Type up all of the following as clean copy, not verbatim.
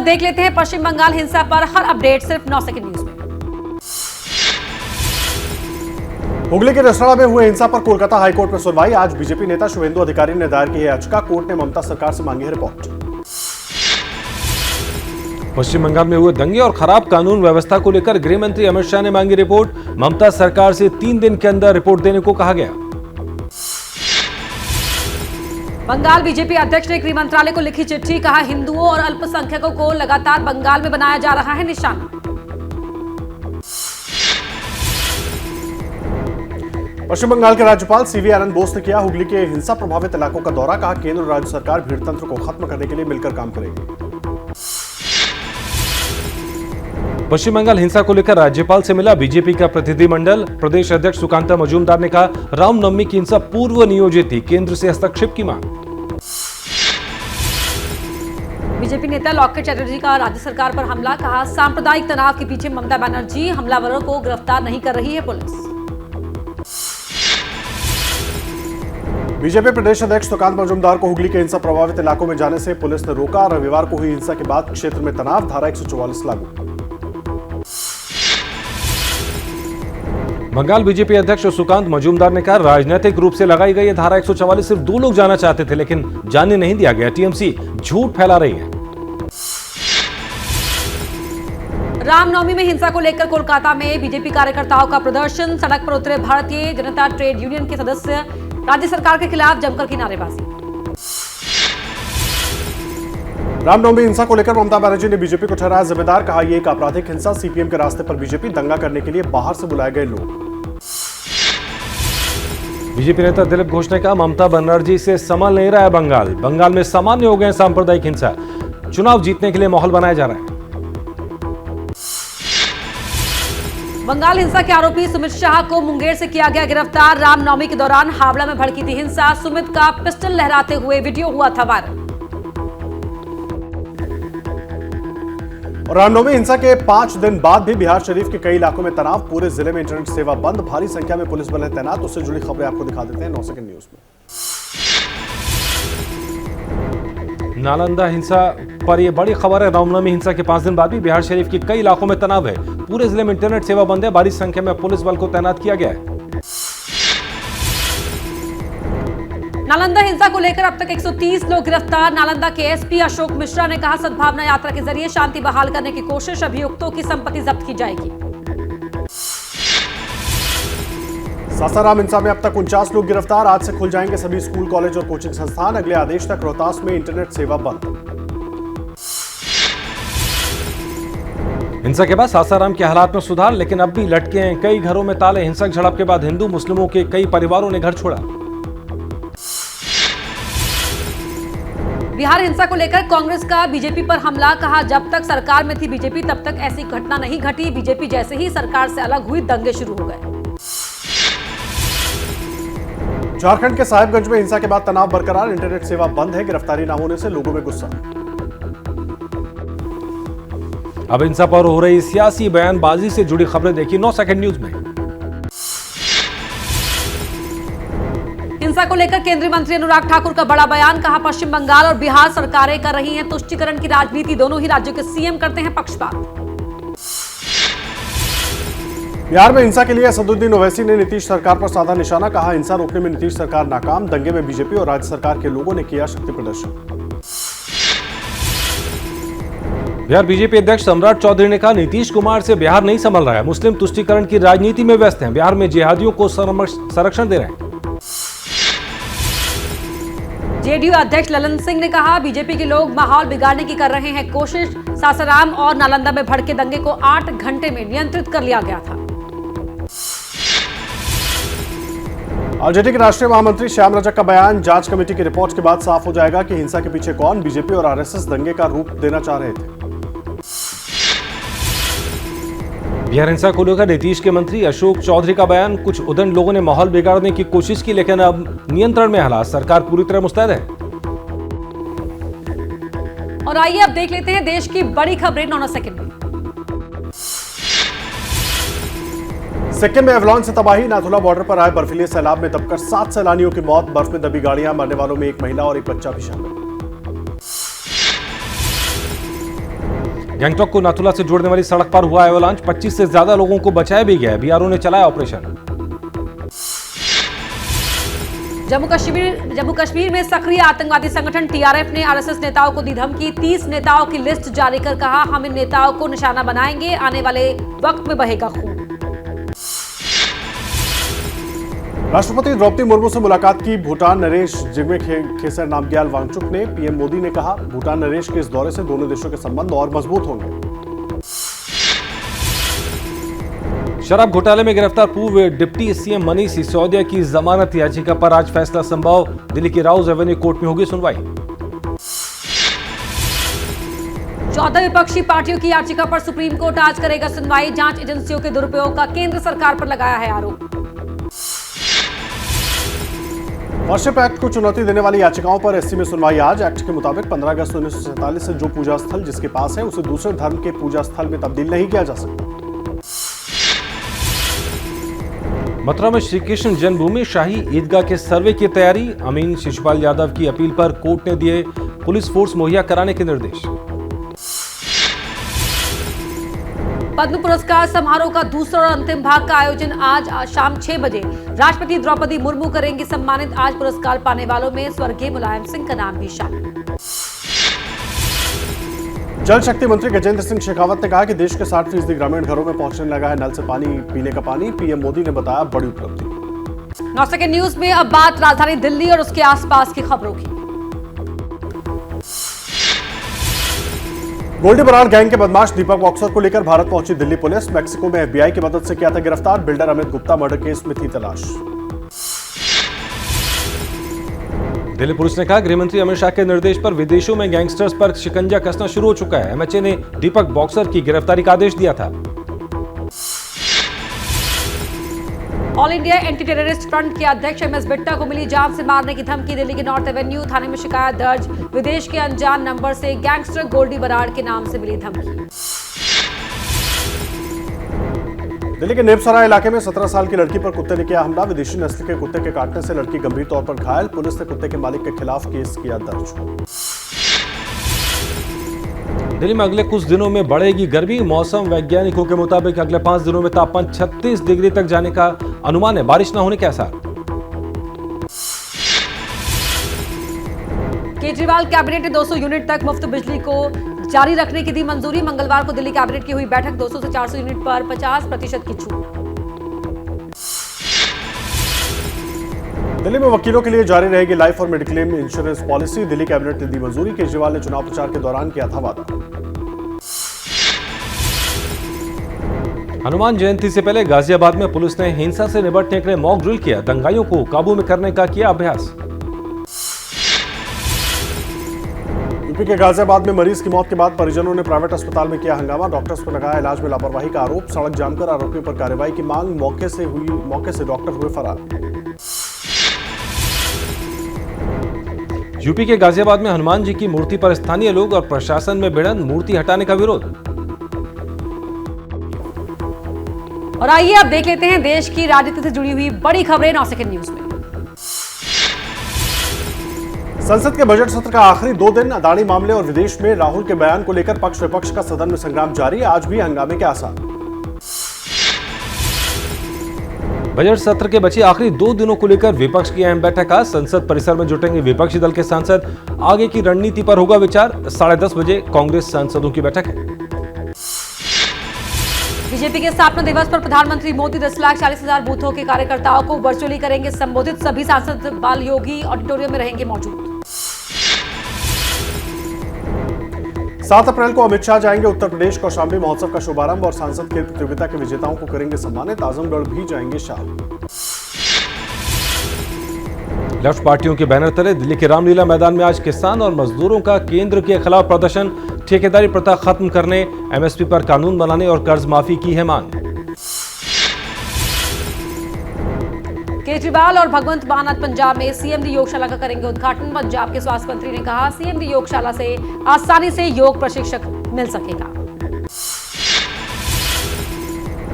अब देख लेते हैं पश्चिम बंगाल हिंसा पर हर अपडेट सिर्फ 9 सेकंड न्यूज में। हुगली के रसड़ा में हुए हिंसा पर कोलकाता हाईकोर्ट में सुनवाई। आज बीजेपी नेता शुभेंदु अधिकारी ने दायर की याचिका। कोर्ट ने ममता सरकार से मांगी है रिपोर्ट। पश्चिम बंगाल में हुए दंगे और खराब कानून व्यवस्था को लेकर गृह मंत्री अमित शाह ने मांगी रिपोर्ट। ममता सरकार से 3 दिन के अंदर रिपोर्ट देने को कहा गया। बंगाल बीजेपी अध्यक्ष ने गृह मंत्रालय को लिखी चिट्ठी, कहा हिंदुओं और अल्पसंख्यकों को लगातार बंगाल में बनाया जा रहा है निशाना। पश्चिम बंगाल के राज्यपाल सीवी आनंद बोस ने किया हुगली के हिंसा प्रभावित इलाकों का दौरा। कहा केंद्र और राज्य सरकार भीड़ तंत्र को खत्म करने के लिए मिलकर काम करेगी। पश्चिम बंगाल हिंसा को लेकर राज्यपाल से मिला बीजेपी का प्रतिनिधिमंडल। प्रदेश अध्यक्ष सुकांता मजूमदार ने कहा रामनवमी की हिंसा पूर्व नियोजित थी, केंद्र से हस्तक्षेप की मांग। बीजेपी नेता लॉकेट चैटर्जी का राज्य सरकार पर हमला, कहा सांप्रदायिक तनाव के पीछे ममता बनर्जी, हमलावरों को गिरफ्तार नहीं कर रही है पुलिस। बीजेपी प्रदेश अध्यक्ष सुकांत मजूमदार को हुगली के हिंसा प्रभावित इलाकों में जाने से पुलिस ने रोका। रविवार को हुई हिंसा के बाद क्षेत्र में तनाव, धारा 144 लागू। बंगाल बीजेपी अध्यक्ष सुकांत मजूमदार ने कहा राजनीतिक रूप से लगाई गई धारा 144 सिर्फ 2 लोग जाना चाहते थे, लेकिन जाने नहीं दिया गया। टीएमसी झूठ फैला रही है। रामनवमी में हिंसा को लेकर कोलकाता में बीजेपी कार्यकर्ताओं का प्रदर्शन। सड़क पर उतरे भारतीय जनता ट्रेड यूनियन के सदस्य, राज्य सरकार के खिलाफ जमकर की नारेबाजी। रामनवमी हिंसा को लेकर ममता बनर्जी ने बीजेपी को ठहराया जिम्मेदार। कहा यह एक आपराधिक हिंसा, सीपीएम के रास्ते पर बीजेपी, दंगा करने के लिए बाहर से बुलाए गए लोग। बीजेपी नेता दिलीप घोष ने कहा ममता बनर्जी से संभल नहीं रहा है बंगाल। बंगाल में सामान्य हो गए सांप्रदायिक हिंसा, चुनाव जीतने के लिए माहौल बनाया जा रहा है। बंगाल हिंसा के आरोपी सुमित शाह को मुंगेर से किया गया गिरफ्तार। रामनवमी के दौरान हावड़ा में भड़की थी हिंसा। सुमित का पिस्टल लहराते हुए वीडियो हुआ था वायरल। रामनवमी हिंसा के 5 दिन बाद भी बिहार शरीफ के कई इलाकों में तनाव। पूरे जिले में इंटरनेट सेवा बंद, भारी संख्या में पुलिस बल है तैनात। उससे जुड़ी खबरें आपको दिखा देते हैं 9 सेकंड न्यूज में। नालंदा हिंसा पर यह बड़ी खबर है। रामनवमी हिंसा के 5 दिन बाद भी बिहार शरीफ के कई इलाकों में तनाव है। पूरे जिले में इंटरनेट सेवा बंद है, भारी संख्या में पुलिस बल को तैनात किया गया है। नालंदा हिंसा को लेकर अब तक 130 लोग गिरफ्तार। नालंदा के एसपी अशोक मिश्रा ने कहा सद्भावना यात्रा के जरिए शांति बहाल करने की कोशिश, अभियुक्तों की संपत्ति जब्त की जाएगी। सासाराम हिंसा में अब तक 49 लोग गिरफ्तार। आज से खुल जाएंगे सभी स्कूल, कॉलेज और कोचिंग संस्थान। अगले आदेश तक रोहतास में इंटरनेट सेवा बंद। हिंसा के बाद सासाराम के हालात में सुधार, लेकिन अब भी लटके हैं कई घरों में ताले। हिंसक झड़प के बाद हिंदू मुस्लिमों के कई परिवारों ने घर छोड़ा। बिहार हिंसा को लेकर कांग्रेस का बीजेपी पर हमला, कहा जब तक सरकार में थी बीजेपी तब तक ऐसी घटना नहीं घटी। बीजेपी जैसे ही सरकार से अलग हुई दंगे शुरू हो गए। झारखंड के साहिबगंज में हिंसा के बाद तनाव बरकरार, इंटरनेट सेवा बंद है। गिरफ्तारी न होने से लोगों में गुस्सा। अब हिंसा पर हो रही सियासी बयानबाजी से जुड़ी खबरें देखिए 9 सेकंड न्यूज में। हिंसा को लेकर केंद्रीय मंत्री अनुराग ठाकुर का बड़ा बयान, कहा पश्चिम बंगाल और बिहार सरकारें कर रही हैं तुष्टीकरण की राजनीति। दोनों ही राज्यों के सीएम करते हैं पक्षपात। बिहार में हिंसा के लिए असदुद्दीन ओवैसी ने नीतीश सरकार पर साधा निशाना। कहा हिंसा रोकने में नीतीश सरकार नाकाम। दंगे में बीजेपी और राज्य सरकार के लोगों ने किया शक्ति प्रदर्शन। बिहार बीजेपी अध्यक्ष सम्राट चौधरी ने कहा नीतीश कुमार से बिहार नहीं संभल रहा है। मुस्लिम तुष्टीकरण की राजनीति में व्यस्त हैं। बिहार में जिहादियों को संरक्षण दे रहे हैं। जेडीयू अध्यक्ष ललन सिंह ने कहा बीजेपी के लोग माहौल बिगाड़ने की कर रहे हैं कोशिश। सासाराम और नालंदा में भड़के दंगे को 8 घंटे में नियंत्रित कर लिया गया था। आरजेडी के राष्ट्रीय महामंत्री श्याम रजक का बयान, जांच कमेटी की रिपोर्ट के बाद साफ हो जाएगा कि हिंसा के पीछे कौन। बीजेपी और आरएसएस दंगे का रूप देना चाह रहे थे। बिहार हिंसा को लेकर नीतीश के मंत्री अशोक चौधरी का बयान, कुछ उदंड लोगों ने माहौल बिगाड़ने की कोशिश की, लेकिन अब नियंत्रण में हालात, सरकार पूरी तरह मुस्तैद है। और आइए अब देख लेते हैं देश की बड़ी खबरें 9 सेकंड में। सिक्किम में एवलांच से तबाही, नाथुला बॉर्डर पर आए बर्फीले सैलाब में दबकर 7 सैलानियों की मौत। बर्फ में दबी गाड़ियां, मरने वालों में एक महिला और एक बच्चा भी शामिल। गैंगटॉक को नाथुला से जोड़ने वाली सड़क पर हुआ एवलांच, 25 से ज्यादा लोगों को बचाया भी गया। बीआरओ ने चलाया ऑपरेशन। जम्मू कश्मीर में सक्रिय आतंकवादी संगठन टीआरएफ ने आरएसएस नेताओं को दी धमकी। 30 नेताओं की लिस्ट जारी कर कहा, हम इन नेताओं को निशाना बनाएंगे, आने वाले वक्त में बहेगा खून। राष्ट्रपति द्रौपदी मुर्मू से मुलाकात की भूटान नरेश जिग्मे खेसर नामग्याल वांगचुक ने। पीएम मोदी ने कहा, भूटान नरेश के इस दौरे से दोनों देशों के संबंध और मजबूत होंगे। शराब घोटाले में गिरफ्तार पूर्व डिप्टी सीएम मनीष सिसोदिया की जमानत याचिका पर आज फैसला संभव। दिल्ली की राउज एवेन्यू कोर्ट में होगी सुनवाई। 14 विपक्षी पार्टियों की याचिका पर सुप्रीम कोर्ट आज करेगा सुनवाई। जांच एजेंसियों के दुरुपयोग का केंद्र सरकार पर लगाया है आरोप। वर्शिप एक्ट को चुनौती देने वाली याचिकाओं पर एससी में सुनवाई आज। एक्ट के मुताबिक 15 अगस्त 1947 से जो पूजा स्थल जिसके पास है उसे दूसरे धर्म के पूजा स्थल में तब्दील नहीं किया जा सकता। मथुरा में श्री कृष्ण जन्मभूमि शाही ईदगाह के सर्वे की तैयारी। अमीन शिशुपाल यादव की अपील पर कोर्ट ने दिए पुलिस फोर्स मुहैया कराने के निर्देश। पद्म पुरस्कार समारोह का दूसरा और अंतिम भाग का आयोजन आज शाम 6 बजे। राष्ट्रपति द्रौपदी मुर्मू करेंगी सम्मानित। आज पुरस्कार पाने वालों में स्वर्गीय मुलायम सिंह का नाम भी शामिल। जल शक्ति मंत्री गजेंद्र सिंह शेखावत ने कहा कि देश के 60% ग्रामीण घरों में पहुंचने लगा है नल से पानी, पीने का पानी। पीएम मोदी ने बताया बड़ी उपलब्धि। 9 सेकंड न्यूज में अब बात राजधानी दिल्ली और उसके आसपास की खबरों की। गोल्डी बरार गैंग के बदमाश दीपक बॉक्सर को लेकर भारत पहुंची दिल्ली पुलिस। मैक्सिको में एफबीआई की मदद से किया था गिरफ्तार। Builder Amit Gupta murder case में थी तलाश। दिल्ली पुलिस ने कहा, गृहमंत्री अमित शाह के निर्देश पर विदेशों में गैंगस्टर्स पर शिकंजा कसना शुरू हो चुका है। एमएचए ने दीपक बॉक्सर की गिरफ्तारी का आदेश दिया था। All India anti terrorist front के अध्यक्ष एमएस बिट्टा को मिली जान से मारने की धमकी। दिल्ली के नॉर्थ एवेन्यू थाने में शिकायत दर्ज। विदेश के अनजान नंबर से गैंगस्टर गोल्डी बराड़ के नाम से मिली धमकी। दिल्ली के नेपसराय इलाके में 17 साल की लड़की पर कुत्ते ने किया हमला। विदेशी नस्ल के कुत्ते के काटने से लड़की गंभीर तौर पर घायल। पुलिस ने कुत्ते के मालिक के खिलाफ केस किया दर्ज। दिल्ली में अगले कुछ दिनों में बढ़ेगी गर्मी। मौसम वैज्ञानिकों के मुताबिक अगले 5 दिनों में तापमान 36 डिग्री तक जाने का अनुमान है। बारिश न होने के आसार। केजरीवाल कैबिनेट ने 200 यूनिट तक मुफ्त बिजली को जारी रखने की दी मंजूरी। मंगलवार को दिल्ली कैबिनेट की हुई बैठक। 200 से 400 यूनिट पर 50% की छूट। दिल्ली में वकीलों के लिए जारी रहेगी लाइफ और mediclaim insurance policy. Delhi cabinet ने दी मंजूरी। केजरीवाल ने चुनाव प्रचार के दौरान किया था वादा। हनुमान जयंती से पहले गाजियाबाद में पुलिस ने हिंसा से निपटने के लिए मॉक ड्रिल किया। दंगाइयों को काबू में करने का किया अभ्यास। यूपी के गाजियाबाद में मरीज की मौत के बाद परिजनों ने प्राइवेट अस्पताल में किया हंगामा। डॉक्टर्स पर लगाया इलाज में लापरवाही का आरोप। सड़क जाम कर आरोपियों पर कार्रवाई की मांग। मौके से डॉक्टर हुए फरार। यूपी के गाजियाबाद में हनुमान जी की मूर्ति पर स्थानीय लोग और प्रशासन में भिड़ंत। मूर्ति हटाने का विरोध। और आइए अब देख लेते हैं देश की राजनीति से जुड़ी हुई बड़ी खबरें 9 सेकंड न्यूज में। संसद के बजट सत्र का आखिरी 2 दिन। अदानी मामले और विदेश में राहुल के बयान को लेकर पक्ष विपक्ष का सदन में संग्राम जारी। आज भी हंगामे के आसार। बजट सत्र के बचे आखिरी 2 दिनों को लेकर विपक्ष की अहम बैठक। आज संसद परिसर में जुटेंगे विपक्षी दल के सांसद। आगे की रणनीति पर होगा विचार। 10:30 बजे कांग्रेस सांसदों की बैठक है। बीजेपी के स्थापना दिवस पर प्रधानमंत्री मोदी 10,40,000 बूथों के कार्यकर्ताओं को वर्चुअली करेंगे संबोधित। सभी सांसद बाल योगी ऑडिटोरियम में रहेंगे मौजूद। 7 अप्रैल को अमित शाह जाएंगे उत्तर प्रदेश। कौशाम्बी महोत्सव का शुभारंभ और सांसद खेल प्रतियोगिता के विजेताओं को करेंगे सम्मानित। आजमगढ़ भी जाएंगे शाह। लेफ्ट पार्टियों के बैनर तले दिल्ली के रामलीला मैदान में आज किसान और मजदूरों का केंद्र के खिलाफ प्रदर्शन। ठेकेदारी प्रथा खत्म करने, एमएसपी पर कानून बनाने और कर्ज माफी की है मांग। केजरीवाल और भगवंत मान आज पंजाब में सीएमडी योगशाला का करेंगे उद्घाटन। पंजाब के स्वास्थ्य मंत्री ने कहा, सीएमडी योगशाला से आसानी से योग प्रशिक्षक मिल सकेगा।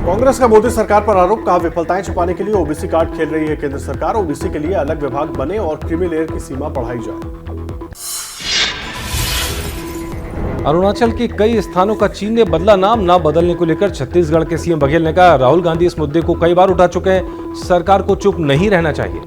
कांग्रेस का मोदी सरकार पर आरोप। कहा, विफलताएं छिपाने के लिए ओबीसी कार्ड खेल रही है केंद्र सरकार। ओबीसी के लिए अलग विभाग बने और क्रीमी लेयर की सीमा बढ़ाई जाए। अरुणाचल के कई स्थानों का चीन ने बदला नाम, ना बदलने को लेकर छत्तीसगढ़ के सीएम बघेल ने कहा, राहुल गांधी इस मुद्दे को कई बार उठा चुके हैं, सरकार को चुप नहीं रहना चाहिए।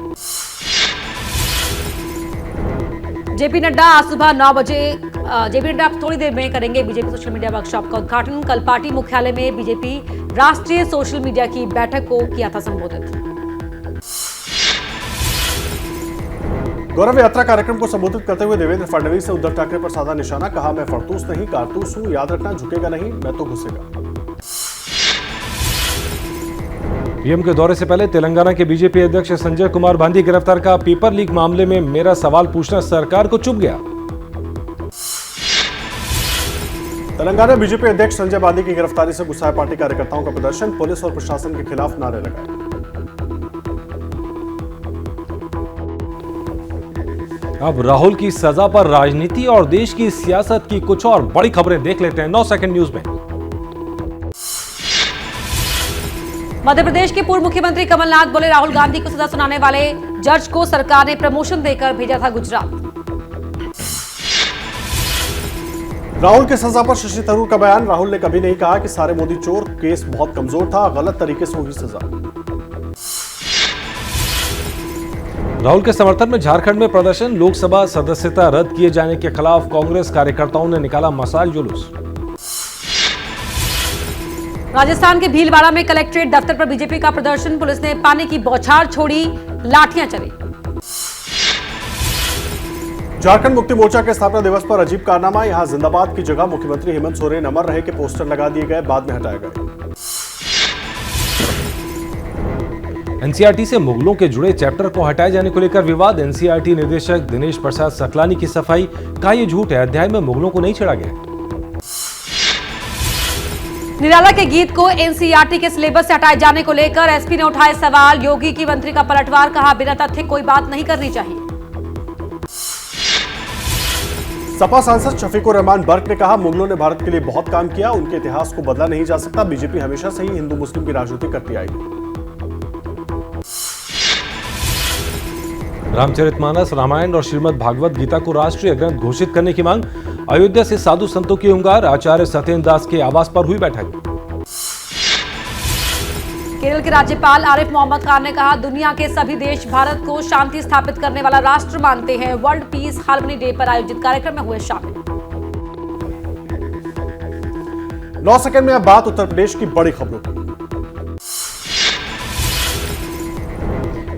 जेपी नड्डा आज सुबह 9 बजे जेपी नड्डा थोड़ी देर में करेंगे बीजेपी सोशल मीडिया वर्कशॉप का उद्घाटन। कल पार्टी मुख्यालय में बीजेपी राष्ट्रीय सोशल मीडिया की बैठक को किया था संबोधित। गौरव यात्रा कार्यक्रम को संबोधित करते हुए देवेंद्र फडणवीस ने उद्धव ठाकरे पर साधा निशाना, कहा मैं फड़तूस नहीं कारतूस हूं, याद रखना झुकेगा नहीं, मैं तो घुसेगा। पीएम के दौरे से पहले तेलंगाना के बीजेपी अध्यक्ष संजय कुमार गांधी गिरफ्तार का, पेपर लीक मामले में मेरा सवाल पूछना सरकार को चुभ गया। तेलंगाना बीजेपी अध्यक्ष संजय गांधी की गिरफ्तारी से गुस्साए पार्टी कार्यकर्ताओं का प्रदर्शन, पुलिस और प्रशासन के खिलाफ नारे लगाए। अब राहुल की सजा पर राजनीति और देश की सियासत की कुछ और बड़ी खबरें देख लेते हैं 9 सेकंड न्यूज में। मध्य प्रदेश के पूर्व मुख्यमंत्री कमलनाथ बोले, राहुल गांधी को सजा सुनाने वाले जज को सरकार ने प्रमोशन देकर भेजा था गुजरात। राहुल के सजा पर शशि थरूर का बयान, राहुल ने कभी नहीं कहा कि सारे मोदी चोर, केस बहुत कमजोर था, गलत तरीके से हुई सजा। राहुल के समर्थन में झारखंड में प्रदर्शन, लोकसभा सदस्यता रद्द किए जाने के खिलाफ कांग्रेस कार्यकर्ताओं ने निकाला मशाल जुलूस। राजस्थान के भीलवाड़ा में कलेक्ट्रेट दफ्तर पर बीजेपी का प्रदर्शन, पुलिस ने पानी की बौछार छोड़ी, लाठियां चली। झारखंड मुक्ति मोर्चा के स्थापना दिवस पर अजीब कारनामा, यहां जिंदाबाद की जगह मुख्यमंत्री हेमंत सोरेन अमर रहे के पोस्टर लगा दिए गए, बाद में हटाए गए। एनसीईआरटी से मुगलों के जुड़े चैप्टर को हटाए जाने को लेकर विवाद, एनसीईआरटी निदेशक दिनेश प्रसाद सकलानी की सफाई, कहा यह झूठ है, अध्याय में मुगलों को नहीं छेड़ा गया। निराला के गीत को एनसीईआरटी के सिलेबस से हटाए जाने को लेकर एसपी ने उठाए सवाल, योगी की मंत्री का पलटवार, कहा बिना तथ्य कोई बात नहीं करनी चाहिए। सपा सांसद शफीकुर रहमान बर्क ने कहा, मुगलों ने भारत के लिए बहुत काम किया, उनके इतिहास को बदला नहीं जा सकता, बीजेपी हमेशा से ही हिंदू मुस्लिम की राजनीति करती आई। रामचरितमानस, रामायण और श्रीमद् भागवत गीता को राष्ट्रीय ग्रंथ घोषित करने की मांग, अयोध्या से साधु संतों की हुंकार, आचार्य सत्येंद्र दास के आवास पर हुई बैठक। केरल के राज्यपाल आरिफ मोहम्मद खान ने कहा, दुनिया के सभी देश भारत को शांति स्थापित करने वाला राष्ट्र मानते हैं, वर्ल्ड पीस हार्मनी डे पर आयोजित कार्यक्रम में हुए शामिल। 9 सेकंड में अब बात उत्तर प्रदेश की बड़ी खबरों की।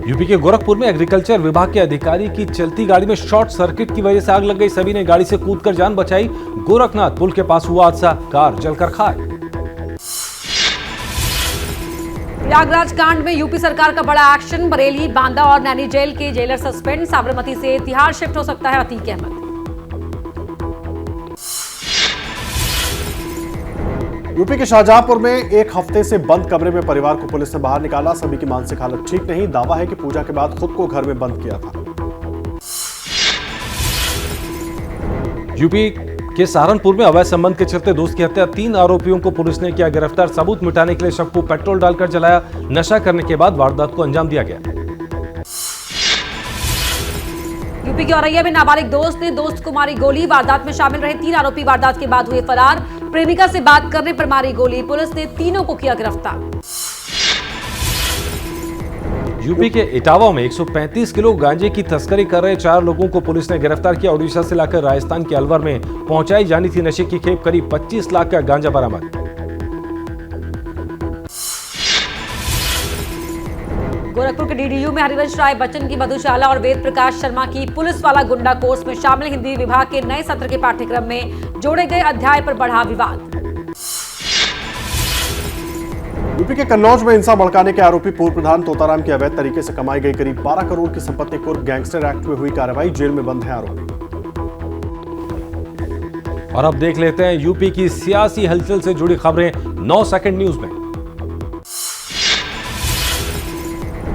यूपी के गोरखपुर में एग्रीकल्चर विभाग के अधिकारी की चलती गाड़ी में शॉर्ट सर्किट की वजह से आग लग गई, सभी ने गाड़ी से कूदकर जान बचाई। गोरखनाथ पुल के पास हुआ हादसा, कार जलकर खाक। प्रयागराज कांड में यूपी सरकार का बड़ा एक्शन, बरेली, बांदा और नैनी जेल के जेलर सस्पेंड, साबरमती से तिहाड़ शिफ्ट हो सकता है अतीक अहमद। यूपी के शाहजहांपुर में एक हफ्ते से बंद कमरे में परिवार को पुलिस ने बाहर निकाला, सभी की मानसिक हालत ठीक नहीं, दावा है कि पूजा के बाद खुद को घर में बंद किया था। यूपी के सहारनपुर में अवैध संबंध के चलते दोस्त की हत्या, 3 आरोपियों को पुलिस ने किया गिरफ्तार, सबूत मिटाने के लिए शव को पेट्रोल डालकर जलाया, नशा करने के बाद वारदात को अंजाम दिया गया। यूपी के औरैया में नाबालिग दोस्त ने दोस्त को मारी गोली, वारदात में शामिल रहे 3 आरोपी वारदात के बाद हुए फरार, प्रेमिका से बात करने पर मारी गोली, पुलिस ने तीनों को किया गिरफ्तार। यूपी के इटावा में 135 किलो गांजे की तस्करी कर रहे 4 लोगों को पुलिस ने गिरफ्तार किया, ओडिशा से लाकर राजस्थान के अलवर में पहुंचाई जानी थी नशे की खेप, करीब 25 लाख का गांजा बरामद। गोरखपुर के डीडीयू में हरिवंश राय बच्चन की मधुशाला और वेद प्रकाश शर्मा की पुलिस वाला गुंडा कोर्स में शामिल, हिंदी विभाग के नए सत्र के पाठ्यक्रम में जोड़े गए अध्याय पर बढ़ा विवाद। यूपी के कन्नौज में हिंसा भड़काने के आरोपी पूर्व प्रधान तोताराम की अवैध तरीके से कमाई गई करीब 12 करोड़ की संपत्ति कुर्क गैंगस्टर एक्ट में हुई कार्रवाई, जेल में बंद है आरोपी। और अब देख लेते हैं यूपी की सियासी हलचल से जुड़ी खबरें 9 सेकंड न्यूज में।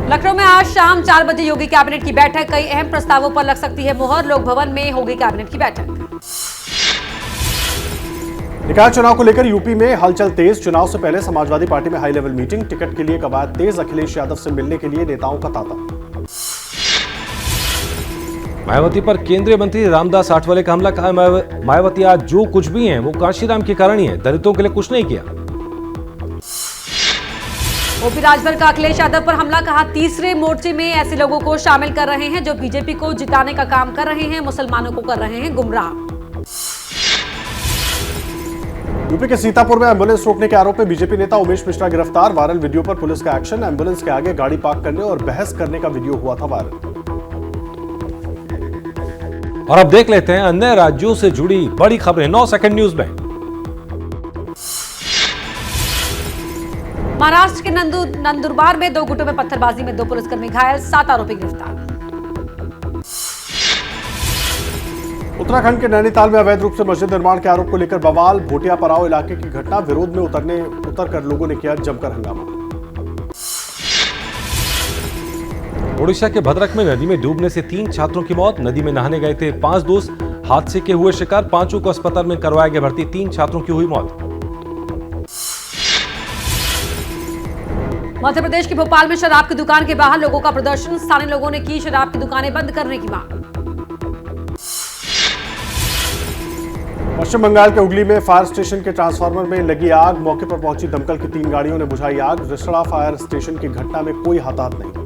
लखनऊ में आज शाम 4 बजे योगी कैबिनेट की बैठक, कई अहम प्रस्तावों पर लग सकती है मुहर, लोक भवन में होगी कैबिनेट की बैठक। निकाय चुनाव को लेकर यूपी में हलचल तेज, चुनाव से पहले समाजवादी पार्टी में हाई लेवल मीटिंग, टिकट के लिए कवायद तेज, अखिलेश यादव से मिलने के लिए नेताओं का तांता। मायावती पर केंद्रीय मंत्री रामदास आठवले का हमला, कहा मायावती आज जो कुछ भी हैं वो काशीराम के कारण ही है, दलितों के लिए कुछ नहीं किया। ओपी राजभर का अखिलेश यादव पर हमला, कहा तीसरे मोर्चे में ऐसे लोगों को शामिल कर रहे हैं जो बीजेपी को जिताने का काम कर रहे हैं, मुसलमानों को कर रहे हैं गुमराह। यूपी के सीतापुर में एम्बुलेंस रोकने के आरोप में बीजेपी नेता उमेश मिश्रा गिरफ्तार, वायरल वीडियो पर पुलिस का एक्शन, एम्बुलेंस के आगे गाड़ी पार्क करने और बहस करने का वीडियो हुआ था वायरल। और अब देख लेते हैं अन्य राज्यों से जुड़ी बड़ी खबरें 9 सेकंड न्यूज में। महाराष्ट्र के नंदुरबार में 2 गुटों में पत्थरबाजी में 2 पुलिसकर्मी घायल, 7 आरोपी गिरफ्तार। उत्तराखंड के नैनीताल में अवैध रूप से मस्जिद निर्माण के आरोप को लेकर बवाल, भोटिया पराव इलाके की घटना, विरोध में उतरकर लोगों ने किया जमकर हंगामा। ओडिशा के भद्रक में नदी में डूबने से 3 छात्रों की मौत, नदी में नहाने गए थे 5 दोस्त, हादसे के हुए शिकार, 5 को अस्पताल में करवाया गया भर्ती, 3 छात्रों की हुई मौत। मध्य प्रदेश के भोपाल में शराब की दुकान के बाहर लोगों का प्रदर्शन, स्थानीय लोगों ने की शराब की दुकानें बंद करने की मांग। पश्चिम बंगाल के हुगली में फायर स्टेशन के ट्रांसफार्मर में लगी आग, मौके पर पहुंची दमकल की 3 गाड़ियों ने बुझाई आग, रिसड़ा फायर स्टेशन की घटना में कोई हताहत नहीं।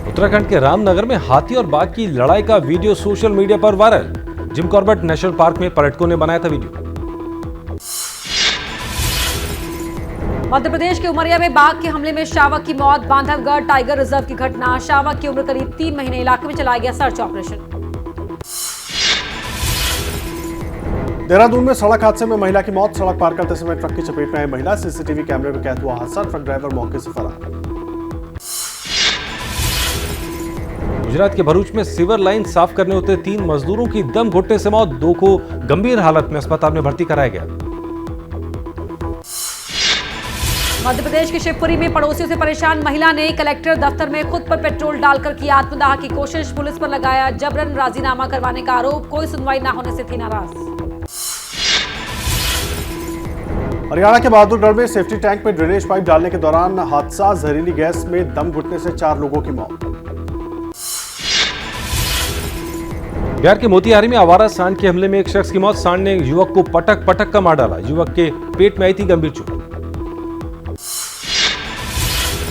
उत्तराखंड के रामनगर में हाथी और बाघ की लड़ाई का वीडियो सोशल मीडिया पर viral, Jim Corbett national park में पर्यटकों ने बनाया था वीडियो। मध्य प्रदेश के उमरिया में बाघ के हमले में शावक की मौत, बांधवगढ़ टाइगर रिजर्व की घटना, शावक की उम्र करीब 3 महीने, इलाके में चलाया गया सर्च ऑपरेशन। देहरादून में सड़क हादसे में महिला की मौत, सड़क पार करते समय ट्रक की चपेट में आई महिला, सीसीटीवी कैमरे में कैद हुआ हादसा, ट्रक ड्राइवर मौके से फरार। गुजरात के भरूच में सीवर लाइन साफ करने उतरे 3 मजदूरों की दम घुटने से मौत, 2 को गंभीर हालत में अस्पताल में भर्ती कराया गया। मध्य प्रदेश के शिवपुरी में पड़ोसियों से परेशान महिला ने कलेक्टर दफ्तर में खुद पर पेट्रोल डालकर की आत्मदाह की कोशिश, पुलिस पर लगाया जबरन राजीनामा करवाने का आरोप, कोई सुनवाई न होने से थी नाराज। हरियाणा के बहादुरगढ़ में सेफ्टी टैंक में ड्रेनेज पाइप डालने के दौरान हादसा, जहरीली गैस में दम घुटने से 4 लोगों की मौत। बिहार के मोतिहारी में आवारा सांड के हमले में एक शख्स की मौत, सांड ने युवक को पटक पटक कर मार डाला, युवक के पेट में आई थी गंभीर चोट।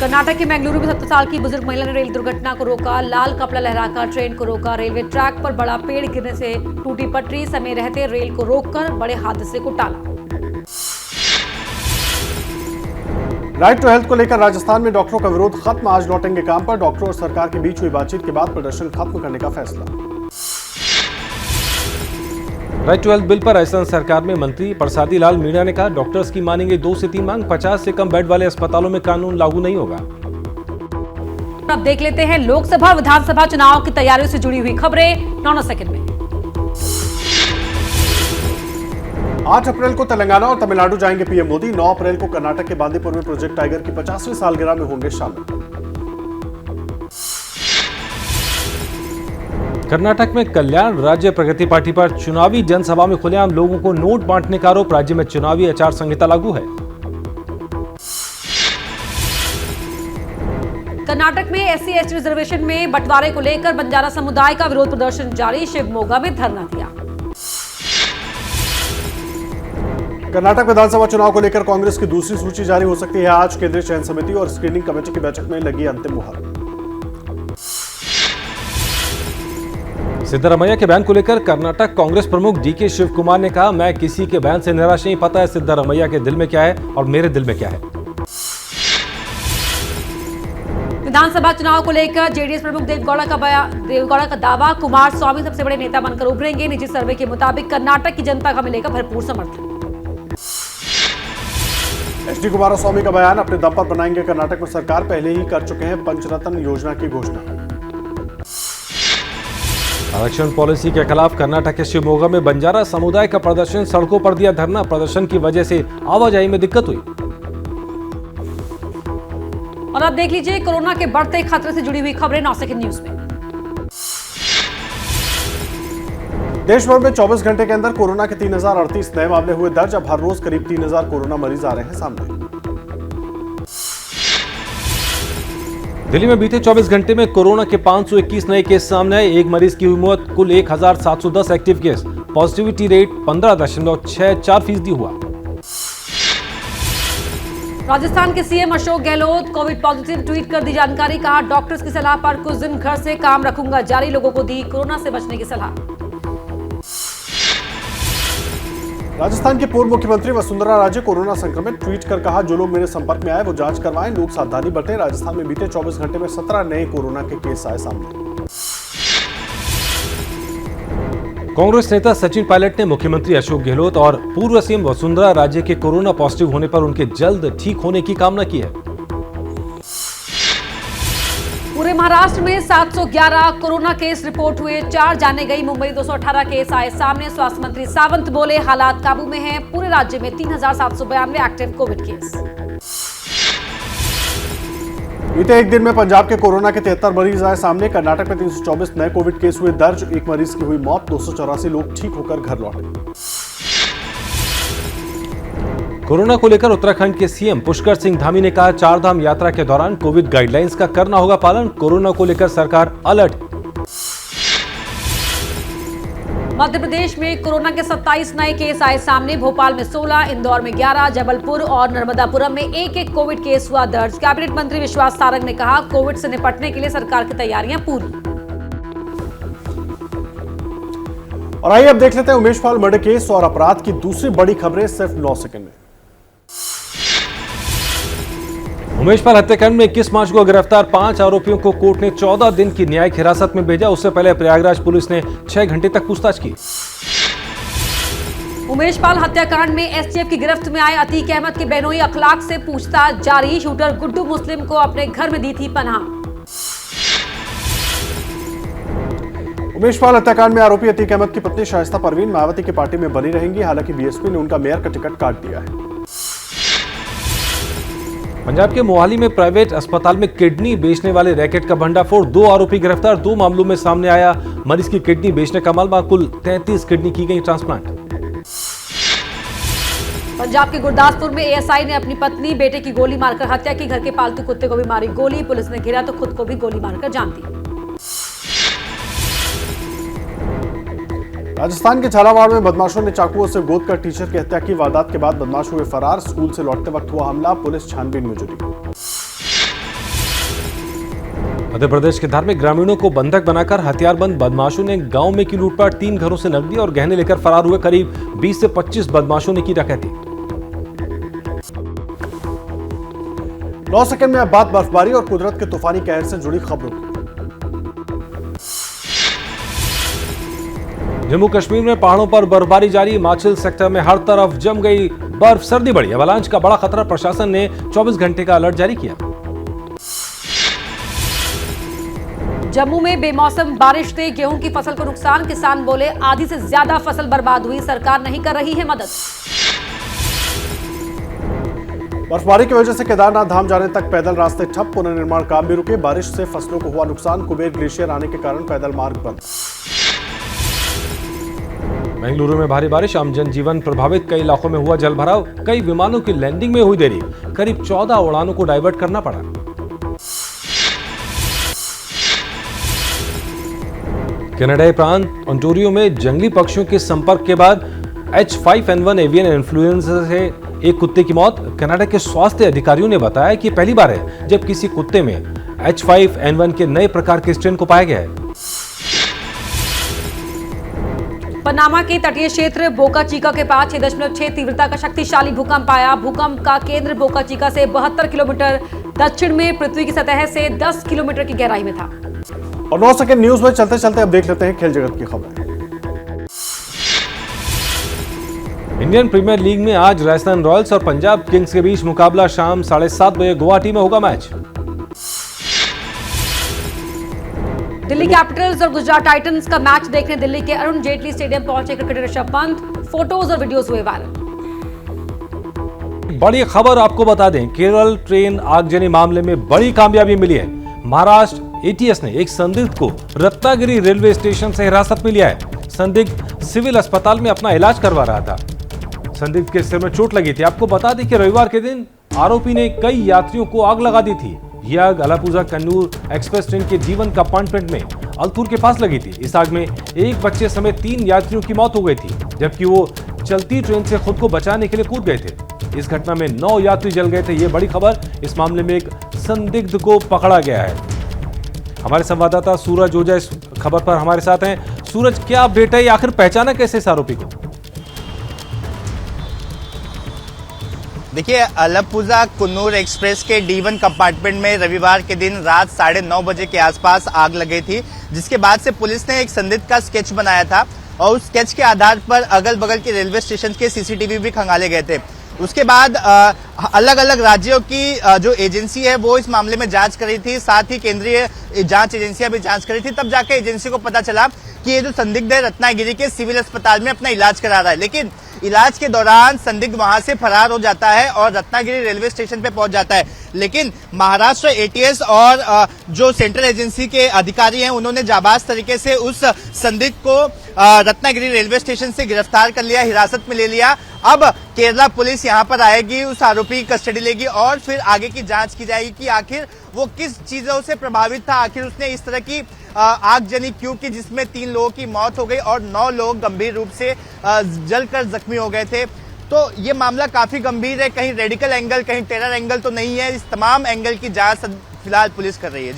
कर्नाटक के मंगलुरु में 70 साल की बुजुर्ग महिला ने रेल दुर्घटना को रोका, लाल कपड़ा लहराकर ट्रेन को रोका, रेलवे ट्रैक पर बड़ा पेड़ गिरने से टूटी पटरी, समय रहते रेल को रोककर बड़े हादसे को टाला। राइट टू हेल्थ को लेकर राजस्थान में डॉक्टरों का विरोध खत्म, आज लौटेंगे काम पर, डॉक्टरों और सरकार के बीच हुई बातचीत के बाद प्रदर्शन खत्म करने का फैसला। राइट टू हेल्थ बिल पर राजस्थान सरकार में मंत्री प्रसादी लाल मीणा ने कहा, डॉक्टर्स की मानेंगे 2 से 3 मांग, 50 से कम बेड वाले अस्पतालों में कानून लागू नहीं होगा। अब देख लेते हैं लोकसभा विधानसभा चुनाव की तैयारियों से जुड़ी हुई खबरें 9 सेकंड में। 8 अप्रैल को तेलंगाना और तमिलनाडु जाएंगे पीएम मोदी, 9 अप्रैल को कर्नाटक के बांदीपुर में प्रोजेक्ट टाइगर की 50वीं सालगिरह में होंगे शामिल। कर्नाटक में कल्याण राज्य प्रगति पार्टी पर चुनावी जनसभा में खुलेआम लोगों को नोट बांटने का आरोप, राज्य में चुनावी आचार संहिता लागू है। कर्नाटक में SC/ST रिजर्वेशन में बंटवारे को लेकर बंजारा समुदाय का विरोध प्रदर्शन जारी, शिवमोगा में धरना दिया। कर्नाटक विधानसभा चुनाव को लेकर कांग्रेस की दूसरी सूची जारी हो सकती है आज, केंद्रीय चयन समिति और स्क्रीनिंग कमेटी की बैठक में लगी अंतिम मुहर। सिद्धरामैया के बयान को लेकर कर्नाटक कांग्रेस प्रमुख DK शिव कुमार ने कहा, मैं किसी के बयान से निराश नहीं, पता है सिद्धरामैया के दिल में क्या है और मेरे दिल में क्या है। विधानसभा चुनाव को लेकर जेडीएस प्रमुख देवगौड़ा का दावा, कुमार स्वामी सबसे बड़े नेता बनकर उभरेंगे, निजी सर्वे के मुताबिक कर्नाटक की जनता का मिलेगा भरपूर समर्थन। HD कुमारस्वामी का बयान, अपने दम पर बनाएंगे कर्नाटक में सरकार, पहले ही कर चुके हैं पंचरत्न योजना की घोषणा। आरक्षण पॉलिसी के खिलाफ कर्नाटक के शिवमोगा में बंजारा समुदाय का प्रदर्शन, सड़कों पर दिया धरना, प्रदर्शन की वजह से आवाजाही में दिक्कत हुई। और अब देख लीजिए कोरोना के बढ़ते खतरे से जुड़ी हुई खबरें 9 सेकंड न्यूज में। देश भर में 24 घंटे के अंदर कोरोना के 3038 नए मामले हुए दर्ज, अब हर रोज करीब 3000 कोरोना मरीज आ रहे हैं सामने। दिल्ली में बीते 24 घंटे में कोरोना के 521 नए केस सामने आए। एक मरीज की हुई मौत। कुल 1710 एक्टिव केस। पॉजिटिविटी रेट 15.64% हुआ। राजस्थान के CM Ashok Gehlot Covid positive tweet कर दी जानकारी। कहा, डॉक्टर्स की सलाह पर कुछ दिन घर से काम रखूंगा जारी। लोगों को दी कोरोना से बचने की सलाह। राजस्थान के पूर्व मुख्यमंत्री वसुंधरा राजे कोरोना संक्रमित। ट्वीट कर कहा, जो लोग मेरे संपर्क में आए वो जांच करवाएं, लोग सावधानी बरतें। राजस्थान में बीते 24 घंटे में 17 नए कोरोना के केस आए सामने। कांग्रेस नेता सचिन पायलट ने मुख्यमंत्री अशोक गहलोत और पूर्व सीएम वसुंधरा राजे के कोरोना पॉजिटिव होने पर उनके जल्द ठीक होने की कामना की है। पूरे महाराष्ट्र में 711 कोरोना केस रिपोर्ट हुए। 4 जाने गई। मुंबई 218 केस आए सामने। स्वास्थ्य मंत्री सावंत बोले, हालात काबू में हैं। पूरे राज्य में 3792 एक्टिव कोविड केस। बीते एक दिन में पंजाब के कोरोना के 73 मरीज आए सामने। कर्नाटक में 324 नए कोविड केस हुए दर्ज। एक मरीज की हुई मौत। 284 लोग ठीक होकर घर लौटे। कोरोना को लेकर उत्तराखंड के सीएम पुष्कर सिंह धामी ने कहा, 4 धाम यात्रा के दौरान कोविड गाइडलाइंस का करना होगा पालन। कोरोना को लेकर सरकार अलर्ट। मध्य प्रदेश में कोरोना के 27 नए केस आए सामने। भोपाल में 16, इंदौर में 11, जबलपुर और नर्मदापुरम में एक कोविड केस हुआ दर्ज। कैबिनेट मंत्री विश्वास सारंग ने कहा, कोविड से निपटने के लिए सरकार की तैयारियां पूरी। और आइए अब देख लेते हैं उमेश पाल मर्डर केस और अपराध की दूसरी बड़ी खबरें सिर्फ 9 सेकंड में। उमेश पाल हत्याकांड में 21 मार्च को गिरफ्तार 5 आरोपियों को कोर्ट ने 14 दिन की न्यायिक हिरासत में भेजा। उससे पहले प्रयागराज पुलिस ने 6 घंटे तक पूछताछ की। उमेश पाल हत्याकांड में एसटीएफ की गिरफ्त में आए अतीक अहमद के बहनोई अखलाक से पूछताछ जारी। शूटर गुड्डू मुस्लिम को अपने घर में दी थी पनाह। उमेश पाल हत्याकांड में आरोपी अतीक अहमद की पत्नी शाइस्ता परवीन मायावती की पार्टी में बनी रहेंगी। हालांकि बीएसपी ने उनका मेयर का टिकट काट दिया है। पंजाब के मोहाली में प्राइवेट अस्पताल में किडनी बेचने वाले रैकेट का भंडाफोड़। 2 आरोपी गिरफ्तार। 2 मामलों में सामने आया मरीज की किडनी बेचने का मामला। कुल 33 किडनी की गई ट्रांसप्लांट। पंजाब के गुरदासपुर में एएसआई ने अपनी पत्नी बेटे की गोली मारकर हत्या की। घर के पालतू कुत्ते को भी मारी गोली। पुलिस ने घेरा तो खुद को भी गोली मारकर जान दी। राजस्थान के झालावाड़ में बदमाशों ने चाकुओं से गोदकर टीचर की हत्या की। वारदात के बाद बदमाश हुए फरार। स्कूल से लौटते वक्त हुआ हमला। पुलिस छानबीन में जुटी। मध्य प्रदेश के धार में ग्रामीणों को बंधक बनाकर हथियारबंद बदमाशों ने गांव में की लूटपाट। 3 घरों से नकदी और गहने लेकर फरार हुए। करीब 20 से 25 बदमाशों ने की डकैती। 9 सेकंड में अब बात बर्फबारी और कुदरत के तूफानी कहर से जुड़ी खबरों की। जम्मू कश्मीर में पहाड़ों पर बर्फबारी जारी। हिमाचल सेक्टर में हर तरफ जम गई बर्फ। सर्दी बढ़ी। अवलांच का बड़ा खतरा। प्रशासन ने 24 घंटे का अलर्ट जारी किया। जम्मू में बेमौसम बारिश से गेहूं की फसल को नुकसान। किसान बोले, आधी से ज्यादा फसल बर्बाद हुई। सरकार नहीं कर रही है मदद। बर्फबारी की वजह से केदारनाथ धाम जाने तक पैदल रास्ते ठप। पुनर्निर्माण काम भी रुके। बारिश से फसलों को हुआ नुकसान। कुबेर ग्लेशियर आने के कारण पैदल मार्ग बंद। बेंगलुरु में भारी बारिश। आम जनजीवन प्रभावित। कई इलाकों में हुआ जलभराव। कई विमानों की लैंडिंग में हुई देरी। करीब 14 उड़ानों को डाइवर्ट करना पड़ा। कनाडाई प्रांत ओंटारियो में जंगली पक्षियों के संपर्क के बाद H5N1 एवियन इन्फ्लुएंजा से एक कुत्ते की मौत। कनाडा के स्वास्थ्य अधिकारियों ने बताया कि पहली बार है जब किसी कुत्ते में H5N1 के नए प्रकार के स्ट्रेन को पाया गया है। पनामा के तटीय क्षेत्र बोका चिका के पास 6.6 तीव्रता का शक्तिशाली भूकंप आया। भूकंप का केंद्र बोका चिका से 72 किलोमीटर दक्षिण में पृथ्वी की सतह से 10 किलोमीटर की गहराई में था। और 9 सेकंड न्यूज में चलते चलते अब देख लेते हैं खेल जगत की खबरें। इंडियन प्रीमियर लीग में आज राजस्थान रॉयल्स और पंजाब किंग्स के बीच मुकाबला। शाम 7:30 बजे गुवाहाटी में होगा मैच। दिल्ली कैपिटल्स और गुजरात टाइटंस का मैच देखने दिल्ली के अरुण जेटली स्टेडियम पहुंचे क्रिकेटर ऋषभ पंत। फोटोज और वीडियोस हुए वायरल। बड़ी खबर आपको बता दें, केरल ट्रेन आगजनी मामले में बड़ी कामयाबी मिली है। महाराष्ट्र एटीएस ने एक संदिग्ध को रत्नागिरी रेलवे स्टेशन से हिरासत में लिया है। संदिग्ध सिविल अस्पताल में अपना इलाज करवा रहा था। संदिग्ध के सिर में चोट लगी थी। आपको बता दें कि रविवार के दिन आरोपी ने कई यात्रियों को आग लगा दी थी। यह आग अलापुजा कन्नूर एक्सप्रेस ट्रेन के जीवन कंपार्टमेंट में अल्तूर के पास लगी थी। इस आग में एक बच्चे समेत 3 यात्रियों की मौत हो गई थी, जबकि वो चलती ट्रेन से खुद को बचाने के लिए कूद गए थे। इस घटना में 9 यात्री जल गए थे। ये बड़ी खबर। इस मामले में एक संदिग्ध को पकड़ा गया है। हमारे संवाददाता सूरज ओझा इस खबर पर हमारे साथ हैं। सूरज, क्या अपडेट है? आखिर पहचाना कैसे इस आरोपी को? देखिए, अलापुजा कन्नूर एक्सप्रेस के D1 कंपार्टमेंट में रविवार के दिन रात 9:30 बजे के आसपास आग लगी थी, जिसके बाद से पुलिस ने एक संदिग्ध का स्केच बनाया था और उस स्केच के आधार पर अगल बगल के रेलवे स्टेशन के CCTV भी खंगाले गए थे। उसके बाद अलग अलग राज्यों की जो एजेंसी है वो इस मामले में जांच कर रही थी, साथ ही केंद्रीय जांच एजेंसियां भी जांच कर रही थी। तब जाके एजेंसी को पता चला कि ये जो संदिग्ध है रत्नागिरी के सिविल अस्पताल में अपना इलाज करा रहा है, लेकिन इलाज के दौरान संदिग्ध वहां से फरार हो जाता है और रत्नागिरी रेलवे स्टेशन पे पहुंच जाता है। लेकिन महाराष्ट्र ATS और जो सेंट्रल एजेंसी के अधिकारी हैं उन्होंने जाबाज तरीके से उस संदिग्ध को रत्नागिरी रेलवे स्टेशन से गिरफ्तार कर लिया, हिरासत में ले लिया। अब केरला पुलिस यहां पर आएगी, उस आरोपी की कस्टडी लेगी और फिर आगे की जांच की जाएगी कि आखिर वो किस चीजों से प्रभावित था, आखिर उसने इस तरह की आगजनी क्यों की जिसमें 3 लोगों की मौत हो गई और 9 लोग गंभीर रूप से जलकर जख्मी हो गए थे। तो ये मामला काफी गंभीर है, कहीं रेडिकल एंगल, कहीं टेरर एंगल तो नहीं है। इस तमाम एंगल की जांच फिलहाल पुलिस कर रही है।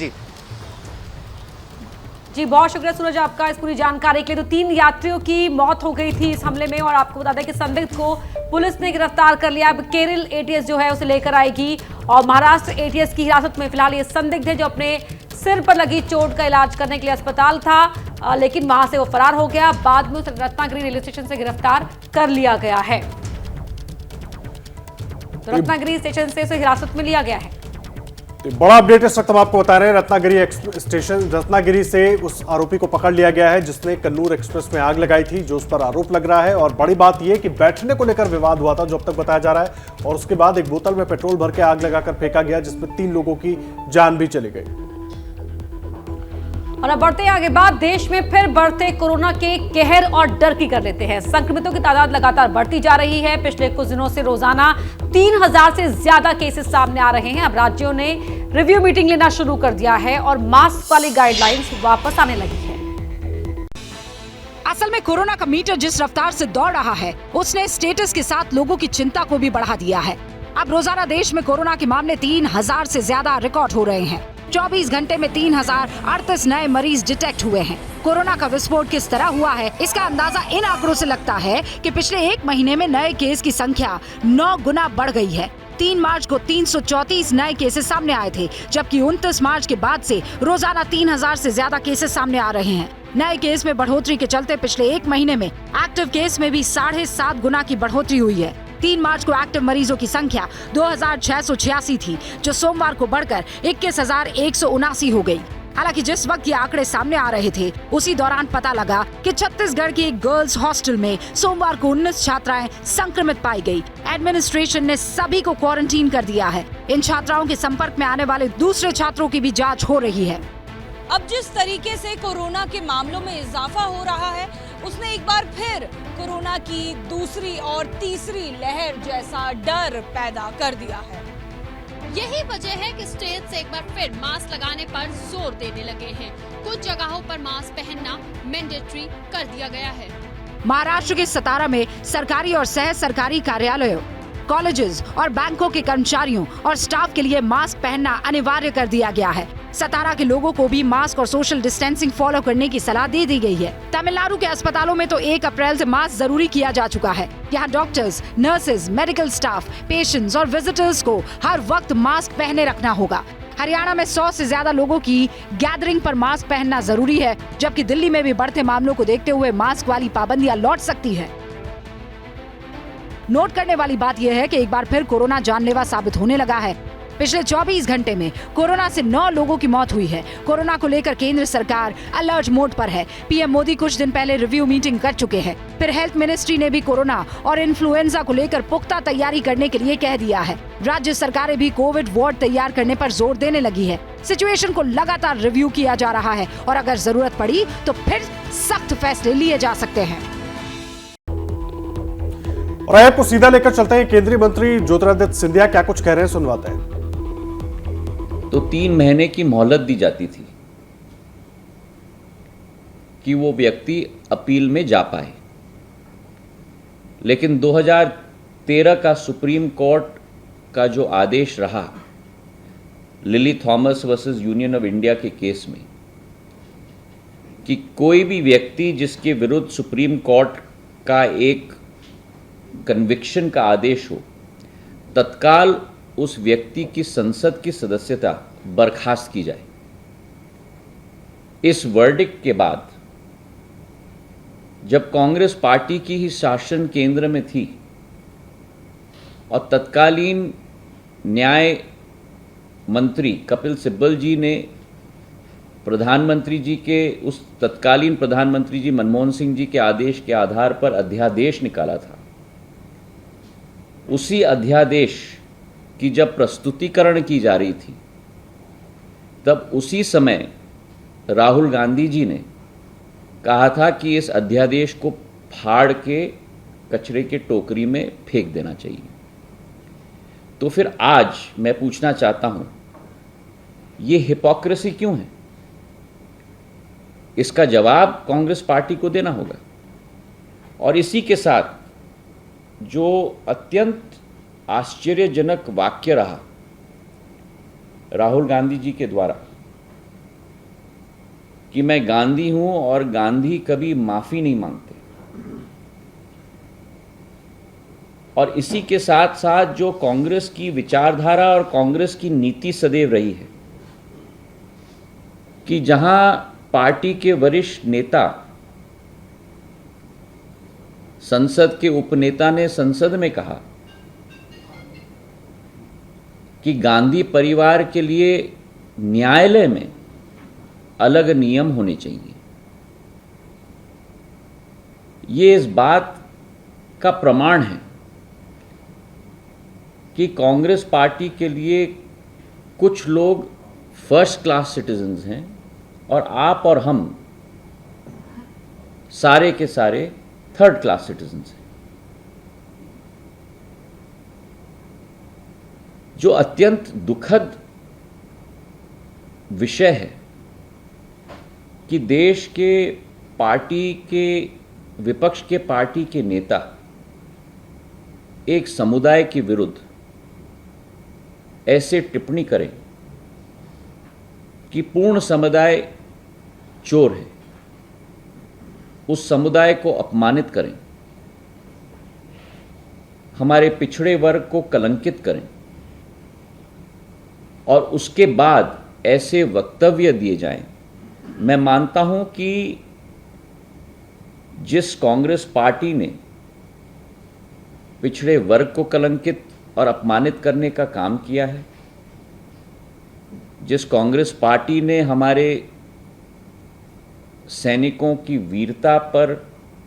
जी बहुत शुक्रिया सूरज आपका इस पूरी जानकारी के लिए। तो 3 यात्रियों की मौत हो गई थी इस हमले में और आपको बता दें कि संदिग्ध को पुलिस ने गिरफ्तार कर लिया। अब केरल ATS जो है उसे लेकर आएगी और महाराष्ट्र ATS की हिरासत में फिलहाल ये संदिग्ध है जो अपने सिर पर लगी चोट का इलाज करने के लिए अस्पताल था, लेकिन वहां से वो फरार हो गया। बाद में उसे रत्नागिरी रेलवे स्टेशन से गिरफ्तार कर लिया गया है। तो रत्नागिरी स्टेशन से उसे हिरासत में लिया गया है। बड़ा अपडेट इस वक्त हम आपको बता रहे हैं। रत्नागिरी से उस आरोपी को पकड़ लिया गया है जिसने कन्नूर एक्सप्रेस में आग लगाई थी, जो उस पर आरोप लग रहा है। और बड़ी बात यह कि बैठने को लेकर विवाद हुआ था जो अब तक बताया जा रहा है, और उसके बाद एक बोतल में पेट्रोल भर के आग लगाकर फेंका गया जिसमें 3 लोगों की जान भी चली गई। और अब बढ़ते आगे बात देश में फिर बढ़ते कोरोना के कहर और डर की कर लेते हैं। संक्रमितों की तादाद लगातार बढ़ती जा रही है। पिछले कुछ दिनों से रोजाना 3000 से ज्यादा केसेस सामने आ रहे हैं। अब राज्यों ने रिव्यू मीटिंग लेना शुरू कर दिया है और मास्क वाली गाइडलाइंस वापस आने लगी है। असल में कोरोना का मीटर जिस रफ्तार से दौड़ रहा है उसने स्टेटस के साथ लोगों की चिंता को भी बढ़ा दिया है। अब रोजाना देश में कोरोना के मामले 3000 से ज्यादा रिकॉर्ड हो रहे हैं। 24 घंटे में 3038 नए मरीज डिटेक्ट हुए हैं। कोरोना का विस्फोट किस तरह हुआ है इसका अंदाजा इन आंकड़ों से लगता है कि पिछले 1 महीने में नए केस की संख्या 9 गुना बढ़ गई है। 3 मार्च को 334 नए केसेस सामने आए थे, जबकि 29 मार्च के बाद से रोजाना 3000 से ज्यादा केसेस सामने आ रहे हैं। नए केस में बढ़ोतरी के चलते पिछले 1 महीने में एक्टिव केस में भी 7.5 गुना की बढ़ोतरी हुई है। 3 मार्च को एक्टिव मरीजों की संख्या 2686 थी, जो सोमवार को बढ़कर 21179 हो गई। हालांकि जिस वक्त ये आंकड़े सामने आ रहे थे उसी दौरान पता लगा कि छत्तीसगढ़ के एक गर्ल्स हॉस्टल में सोमवार को 19 छात्राएं संक्रमित पाई गई। एडमिनिस्ट्रेशन ने सभी को क्वारंटीन कर दिया है। इन छात्राओं के संपर्क में आने वाले दूसरे छात्रों की भी जांच हो रही है। अब जिस तरीके से कोरोना के मामलों में इजाफा हो रहा है उसने एक बार फिर कोरोना की दूसरी और तीसरी लहर जैसा डर पैदा कर दिया है। यही वजह है कि स्टेट्स एक बार फिर मास्क लगाने पर जोर देने लगे हैं। कुछ जगहों पर मास्क पहनना मैंडेटरी कर दिया गया है। महाराष्ट्र के सतारा में सरकारी और सह सरकारी कार्यालयों, कॉलेजेस और बैंकों के कर्मचारियों और स्टाफ के लिए मास्क पहनना अनिवार्य कर दिया गया है। सतारा के लोगों को भी मास्क और सोशल डिस्टेंसिंग फॉलो करने की सलाह दे दी गई है। तमिलनाडु के अस्पतालों में तो 1 अप्रैल से मास्क जरूरी किया जा चुका है। यहाँ doctors, nurses, medical staff, patients और विजिटर्स को हर वक्त मास्क पहने रखना होगा। हरियाणा में 100 से ज्यादा लोगों की गैदरिंग पर मास्क पहनना जरूरी है, जबकि दिल्ली में भी बढ़ते मामलों को देखते हुए मास्क वाली पाबंदियां लौट सकती है। नोट करने वाली बात यह है कि एक बार फिर कोरोना जानलेवा साबित होने लगा है। पिछले 24 घंटे में कोरोना से 9 लोगों की मौत हुई है। कोरोना को लेकर केंद्र सरकार अलर्ट मोड पर है। पीएम मोदी कुछ दिन पहले रिव्यू मीटिंग कर चुके हैं। फिर हेल्थ मिनिस्ट्री ने भी कोरोना और इन्फ्लुएंजा को लेकर पुख्ता तैयारी करने के लिए कह दिया है। राज्य सरकारें भी कोविड वार्ड तैयार करने पर जोर देने लगी है। सिचुएशन को लगातार रिव्यू किया जा रहा है और अगर जरूरत पड़ी तो फिर सख्त फैसले लिए जा सकते हैं। और ऐप को सीधा लेकर चलते हैं। केंद्रीय मंत्री ज्योतिरादित्य सिंधिया क्या कुछ कह रहे हैं, सुनवाते हैं। तो 3 महीने की मोहलत दी जाती थी कि वो व्यक्ति अपील में जा पाए। लेकिन 2013 का सुप्रीम कोर्ट का जो आदेश रहा lily Thomas versus union of India के केस में कि कोई भी व्यक्ति जिसके विरुद्ध सुप्रीम कोर्ट का एक कन्विक्शन का आदेश हो, तत्काल उस व्यक्ति की संसद की सदस्यता बर्खास्त की जाए। इस वर्डिक्ट के बाद जब कांग्रेस पार्टी की ही शासन केंद्र में थी और तत्कालीन न्याय मंत्री कपिल सिब्बल जी ने प्रधानमंत्री जी के उस तत्कालीन प्रधानमंत्री जी मनमोहन सिंह जी के आदेश के आधार पर अध्यादेश निकाला था, उसी अध्यादेश की जब प्रस्तुतिकरण की जा रही थी तब उसी समय राहुल गांधी जी ने कहा था कि इस अध्यादेश को फाड़ के कचरे के टोकरी में फेंक देना चाहिए। तो फिर आज मैं पूछना चाहता हूं, ये हिपोक्रेसी क्यों है? इसका जवाब कांग्रेस पार्टी को देना होगा। और इसी के साथ जो अत्यंत आश्चर्यजनक वाक्य रहा राहुल गांधी जी के द्वारा कि मैं गांधी हूं और गांधी कभी माफी नहीं मांगते, और इसी के साथ साथ जो कांग्रेस की विचारधारा और कांग्रेस की नीति सदैव रही है कि जहां पार्टी के वरिष्ठ नेता संसद के उपनेता ने संसद में कहा कि गांधी परिवार के लिए न्यायालय में अलग नियम होने चाहिए, ये इस बात का प्रमाण है कि कांग्रेस पार्टी के लिए कुछ लोग फर्स्ट क्लास सिटीजन्स हैं और आप और हम सारे के सारे थर्ड क्लास सिटीजन्स हैं। जो अत्यंत दुखद विषय है कि देश के पार्टी के विपक्ष के पार्टी के नेता एक समुदाय के विरुद्ध ऐसे टिप्पणी करें कि पूर्ण समुदाय चोर है, उस समुदाय को अपमानित करें, हमारे पिछड़े वर्ग को कलंकित करें और उसके बाद ऐसे वक्तव्य दिए जाएं। मैं मानता हूं कि जिस कांग्रेस पार्टी ने पिछड़े वर्ग को कलंकित और अपमानित करने का काम किया है, जिस कांग्रेस पार्टी ने हमारे सैनिकों की वीरता पर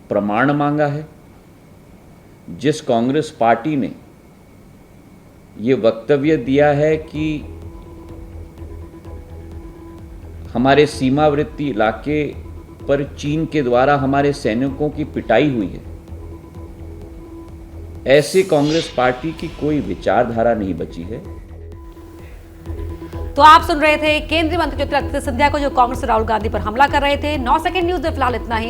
प्रमाण मांगा है, जिस कांग्रेस पार्टी ने ये वक्तव्य दिया है कि हमारे सीमावर्ती इलाके पर चीन के द्वारा हमारे सैनिकों की पिटाई हुई है, ऐसे कांग्रेस पार्टी की कोई विचारधारा नहीं बची है। तो आप सुन रहे थे केंद्रीय मंत्री ज्योतिरादित्य सिंधिया को जो कांग्रेस राहुल गांधी पर हमला कर रहे थे। 9 सेकंड न्यूज में फिलहाल इतना ही।